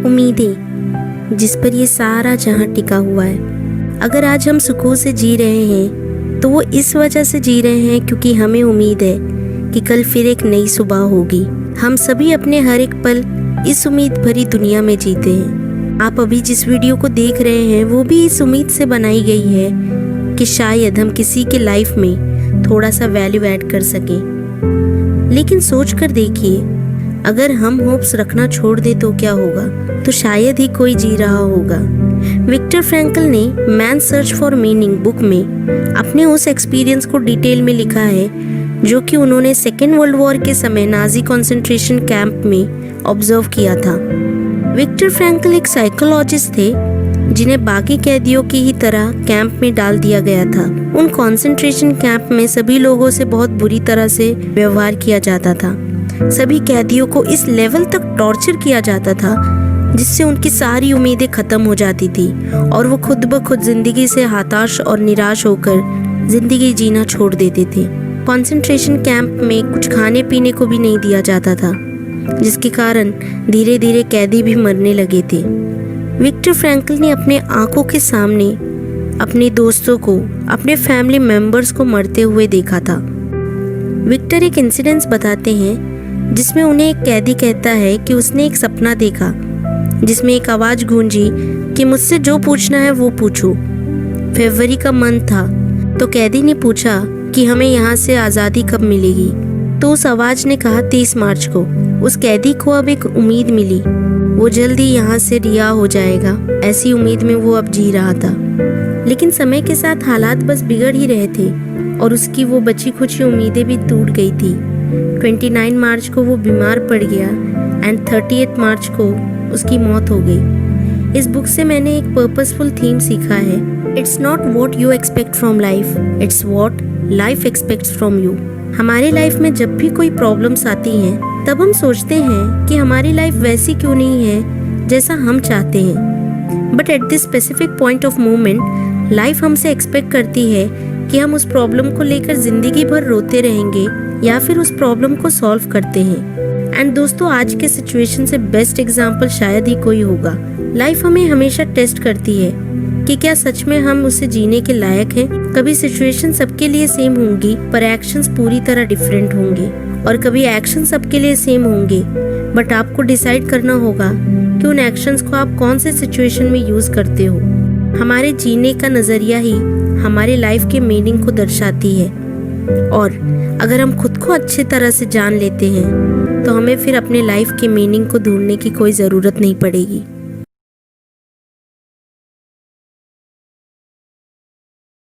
उम्मीदें जिस पर ये सारा जहां टिका हुआ है। अगर आज हम सुकून से जी रहे हैं तो वो इस वजह से जी रहे हैं क्योंकि हमें उम्मीद है कि कल फिर एक नई सुबह होगी। हम सभी अपने हर एक पल इस उम्मीद भरी दुनिया में जीते हैं। आप अभी जिस वीडियो को देख रहे हैं वो भी इस उम्मीद से बनाई गई है कि शायद हम किसी के लाइफ में थोड़ा सा वैल्यू ऐड कर सकें। लेकिन सोच कर देखिए, अगर हम होप्स रखना छोड़ दे तो क्या होगा? तो शायद ही कोई जी रहा होगा। विक्टर फ्रैंकल ने man search for meaning book में अपने उस एक्सपीरियंस को डिटेल में लिखा है जो कि उन्होंने सेकेंड वर्ल्ड वॉर के समय नाजी कंसंट्रेशन कैंप में ऑब्जर्व किया था। विक्टर फ्रैंकल एक साइकोलॉजिस्ट थे जिन्हें बाकी कैदियों की ही तरह कैंप में डाल दिया गया था। उन कंसंट्रेशन कैंप में सभी लोगों से बहुत बुरी तरह से व्यवहार किया जाता था। सभी कैदियों को इस लेवल तक टॉर्चर किया जाता था जिससे उनकी सारी उम्मीदें खत्म हो जाती थी और वो खुद ब खुद जिंदगी से हताश और निराश होकर जिंदगी जीना छोड़ देते थे। कंसंट्रेशन कैंप में कुछ खाने पीने को भी नहीं दिया जाता था, जिसके कारण धीरे धीरे कैदी भी मरने लगे थे। विक्टर फ्रैंकल ने अपने आंखों के सामने अपने दोस्तों को, अपने फैमिली मेंबर्स को मरते हुए देखा था। विक्टर एक इंसिडेंस बताते हैं जिसमें उन्हें एक कैदी कहता है कि उसने एक सपना देखा जिसमें एक आवाज गूंजी कि मुझसे जो पूछना है वो पूछो। फरवरी का मंथ था तो कैदी ने पूछा कि हमें यहाँ से आज़ादी कब मिलेगी। तो उस आवाज ने कहा 30 मार्च को। उस कैदी को अब एक उम्मीद मिली, वो जल्दी यहाँ से रिहा हो जाएगा। ऐसी उम्मीद में वो अब जी रहा था। लेकिन समय के साथ हालात बस बिगड़ ही रहे थे और उसकी वो बची खुची उम्मीदें भी टूट गई थी। 29 मार्च को वो बीमार पड़ गया एंड 30 मार्च को उसकी मौत हो गई। इस बुक से मैंने एक पर्पसफुल थीम सीखा है। It's not what you expect from life, it's what life aspects from you. हमारी लाइफ में जब भी कोई प्रॉब्लम्स आती हैं तब हम सोचते हैं कि हमारी लाइफ वैसी क्यों नहीं है जैसा हम चाहते हैं। But at this specific point of moment life हमसे एक्सपेक्ट करती है कि हम उस प्रॉब्लम को लेकर जिंदगी भर रोते रहेंगे या फिर उस प्रॉब्लम को सॉल्व करते हैं। एंड दोस्तों, आज के सिचुएशन से बेस्ट एग्जाम्पल शायद ही कोई होगा। लाइफ हमें हमेशा टेस्ट करती है कि क्या सच में हम उसे जीने के लायक हैं। कभी सिचुएशन सबके लिए सेम होंगी पर एक्शंस पूरी तरह डिफरेंट होंगे, और कभी एक्शन सबके लिए सेम होंगे बट आपको डिसाइड करना होगा कि उन एक्शंस को आप कौन से सिचुएशन में यूज करते हो। हमारे जीने का नजरिया ही हमारे लाइफ के मीनिंग को दर्शाती है, और अगर हम खुद को अच्छी तरह से जान लेते हैं तो हमें फिर अपने लाइफ के मीनिंग को ढूंढने की कोई ज़रूरत नहीं पड़ेगी।